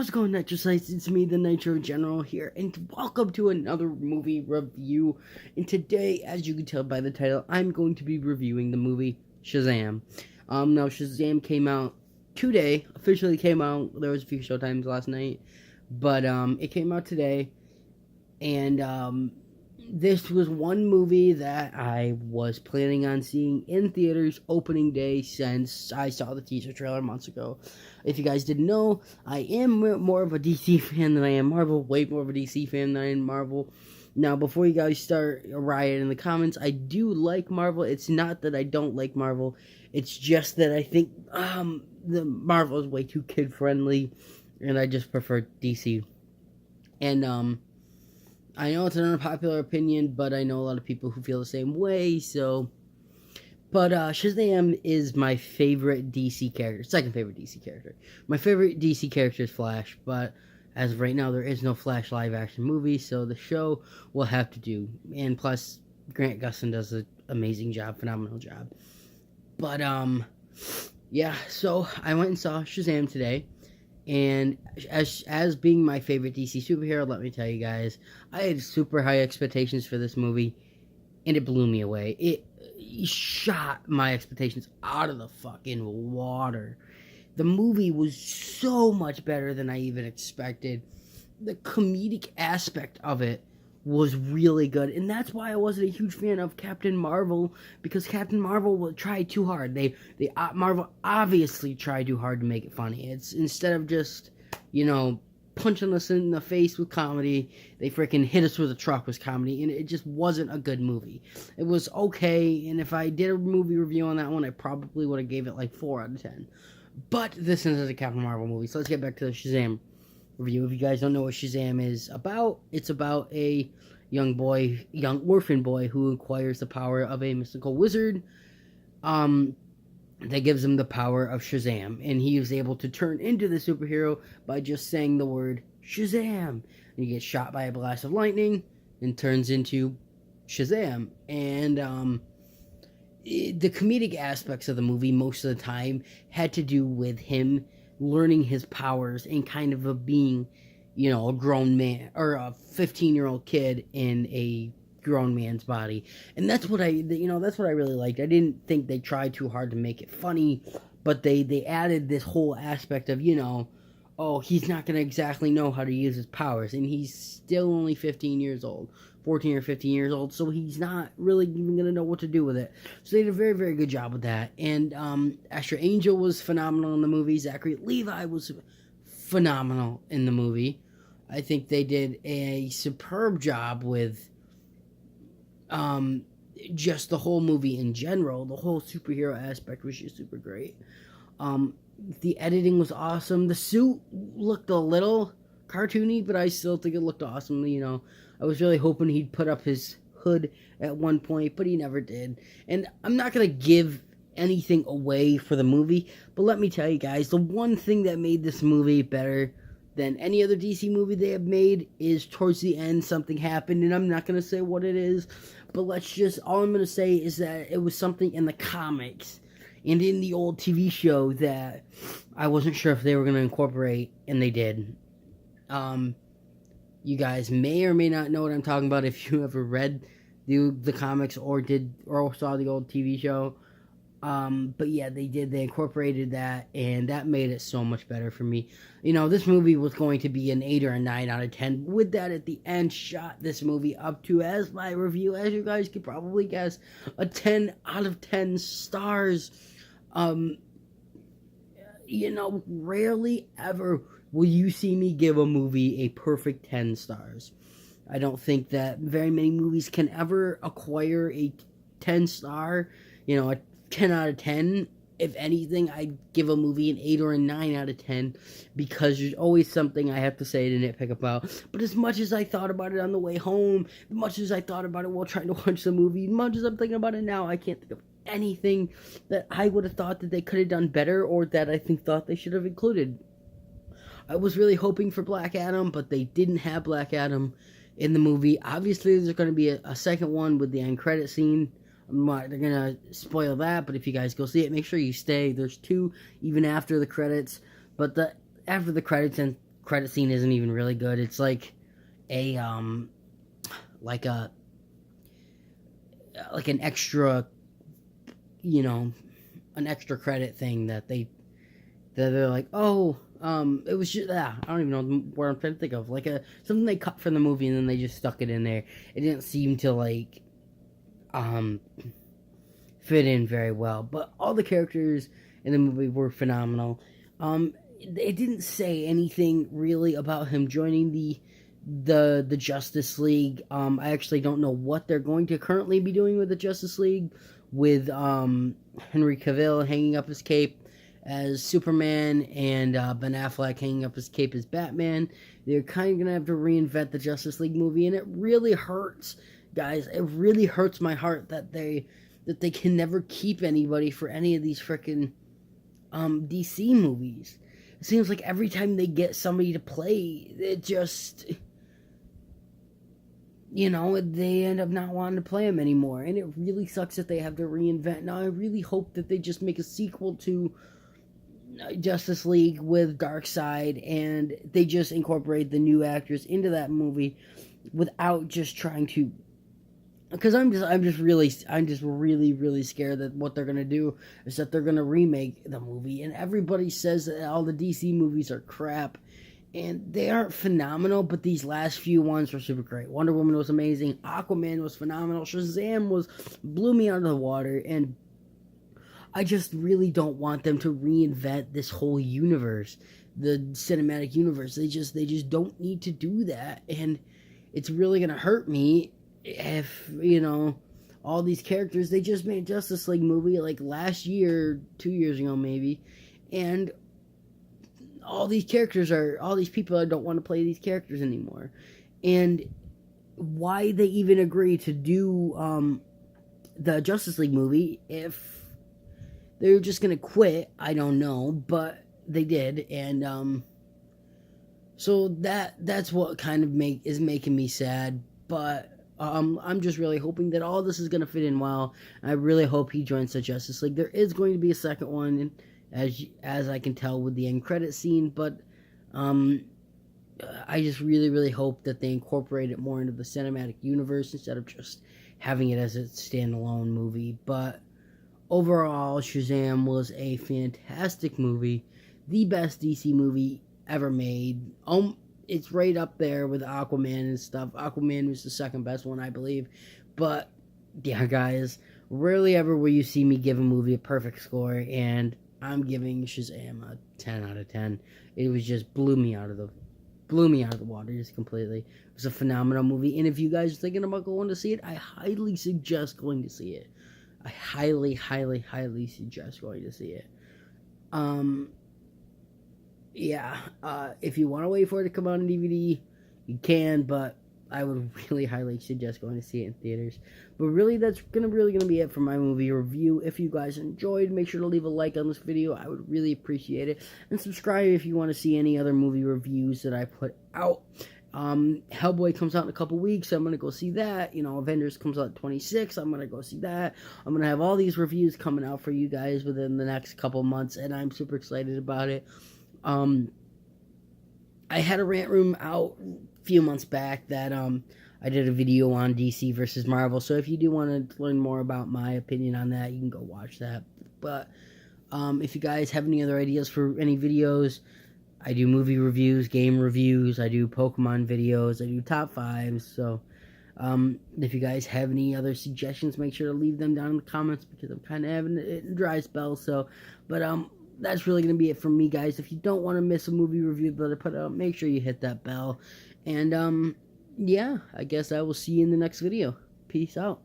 How's it going, Nitrosites? It's me, the Nitro General here, and welcome to another movie review. And today, as you can tell by the title, I'm going to be reviewing the movie Shazam. Now Shazam came out today, officially came out. There was a few showtimes last night, but it came out today, and this was one movie that I was planning on seeing in theaters opening day since I saw the teaser trailer months ago. If you guys didn't know, I am more of a DC fan than I am Marvel, way more of a DC fan than I am Marvel. Now, before you guys start a riot in the comments, I do like Marvel. It's not that I don't like Marvel. It's just that I think the Marvel is way too kid-friendly, and I just prefer DC. And I know it's an unpopular opinion, but I know a lot of people who feel the same way, so... But Shazam is my favorite DC character, second favorite DC character. My favorite DC character is Flash, but as of right now, there is no Flash live-action movie, so the show will have to do. And plus, Grant Gustin does an amazing job, phenomenal job. But, yeah, so I went and saw Shazam today. And as being my favorite DC superhero, let me tell you guys, I had super high expectations for this movie, and it blew me away. It shot my expectations out of the fucking water. The movie was so much better than I even expected. The comedic aspect of it was really good, and that's why I wasn't a huge fan of Captain Marvel, because Captain Marvel will try too hard. Marvel obviously tried too hard to make it funny. It's instead of just, punching us in the face with comedy, they freaking hit us with a truck with comedy, and it just wasn't a good movie. It was okay, and if I did a movie review on that one, I probably would have gave it like 4 out of 10. But this is a Captain Marvel movie, so let's get back to the Shazam review. If you guys don't know what Shazam is about, it's about a young orphan boy who acquires the power of a mystical wizard that gives him the power of Shazam, and he is able to turn into the superhero by just saying the word Shazam, and he gets shot by a blast of lightning and turns into Shazam. And the comedic aspects of the movie most of the time had to do with him learning his powers and kind of being, a grown man or a 15-year-old kid in a grown man's body. And that's what I really liked. I didn't think they tried too hard to make it funny, but they added this whole aspect of, he's not going to exactly know how to use his powers, and he's still only 15 years old. 14 or 15 years old, so he's not really even going to know what to do with it. So they did a very, very good job with that. And Asher Angel was phenomenal in the movie. Zachary Levi was phenomenal in the movie. I think they did a superb job with just the whole movie in general. The whole superhero aspect was just super great. The editing was awesome. The suit looked a little cartoony, but I still think it looked awesome. I was really hoping he'd put up his hood at one point, but he never did. And I'm not going to give anything away for the movie, but let me tell you guys, the one thing that made this movie better than any other DC movie they have made is towards the end something happened, and I'm not going to say what it is, but all I'm going to say is that it was something in the comics and in the old TV show that I wasn't sure if they were going to incorporate, and they did. You guys may or may not know what I'm talking about if you ever read the comics or saw the old TV show. But yeah, they did. They incorporated that, and that made it so much better for me. This movie was going to be an 8 or a 9 out of 10. With that, at the end, shot this movie up to, as my review, as you guys could probably guess, a 10 out of 10 stars. Rarely ever will you see me give a movie a perfect 10 stars. I don't think that very many movies can ever acquire a 10 star, a 10 out of 10. If anything, I'd give a movie an 8 or a 9 out of 10, because there's always something I have to say to nitpick about. But as much as I thought about it on the way home, as much as I thought about it while trying to watch the movie, as much as I'm thinking about it now, I can't think of anything that I would have thought that they could have done better, or that I thought they should have included. I was really hoping for Black Adam, but they didn't have Black Adam in the movie. Obviously, there's going to be a second one with the end credit scene. They're going to spoil that, but if you guys go see it, make sure you stay. There's 2 even after the credits, but after the credits and credit scene isn't even really good. It's like a like a like an extra, you know, an extra credit thing that they're like, oh, it was just I don't even know what I'm trying to think of, like a something they cut from the movie and then they just stuck it in there. It didn't seem to like fit in very well, but all the characters in the movie were phenomenal. It didn't say anything really about him joining the Justice League. I actually don't know what they're going to currently be doing with the Justice League, with Henry Cavill hanging up his cape as Superman and Ben Affleck hanging up his cape as Batman. They're kind of gonna have to reinvent the Justice League movie, and it really hurts, guys. It really hurts my heart that they can never keep anybody for any of these freaking DC movies. It seems like every time they get somebody to play, it just, you know, they end up not wanting to play them anymore. And it really sucks that they have to reinvent. Now, I really hope that they just make a sequel to Justice League with Darkseid and they just incorporate the new actors into that movie without just trying to, because I'm just really scared that what they're gonna do is that they're gonna remake the movie, and everybody says that all the DC movies are crap, and they aren't phenomenal, but these last few ones were super great. Wonder Woman was amazing, Aquaman was phenomenal, Shazam blew me out of the water, and I just really don't want them to reinvent this whole universe, the cinematic universe. They just don't need to do that, and it's really gonna hurt me if, you know, all these characters, they just made Justice League movie like last year, 2 years ago maybe, and all these people don't want to play these characters anymore. And why they even agree to do the Justice League movie if they're just gonna quit, I don't know, but they did, and so that's what kind of is making me sad. But I'm just really hoping that all this is going to fit in well. I really hope he joins the Justice League. There is going to be a second one, as I can tell with the end credit scene, but I just really hope that they incorporate it more into the cinematic universe instead of just having it as a standalone movie. But overall, Shazam was a fantastic movie, the best DC movie ever made. It's right up there with Aquaman and stuff. Aquaman was the second best one, I believe. But, yeah, guys, rarely ever will you see me give a movie a perfect score, and I'm giving Shazam a 10 out of 10. It was just blew me out of the water just completely. It was a phenomenal movie, and if you guys are thinking about going to see it, I highly suggest going to see it. I highly suggest going to see it. Yeah, if you want to wait for it to come out on DVD, you can, but I would really highly suggest going to see it in theaters. But really, that's really gonna be it for my movie review. If you guys enjoyed, make sure to leave a like on this video. I would really appreciate it. And subscribe if you want to see any other movie reviews that I put out. Hellboy comes out in a couple weeks, so I'm gonna go see that. You know, Avengers comes out 26, I'm gonna go see that. I'm gonna have all these reviews coming out for you guys within the next couple months, and I'm super excited about it. I had a rant room out a few months back that I did a video on DC versus Marvel, so if you do want to learn more about my opinion on that, you can go watch that. But if you guys have any other ideas for any videos, I do movie reviews, game reviews, I do Pokemon videos, I do top 5s, so if you guys have any other suggestions, make sure to leave them down in the comments, because I'm kind of having a dry spell. So, but that's really going to be it from me, guys. If you don't want to miss a movie review that I put out, make sure you hit that bell. And, yeah, I guess I will see you in the next video. Peace out.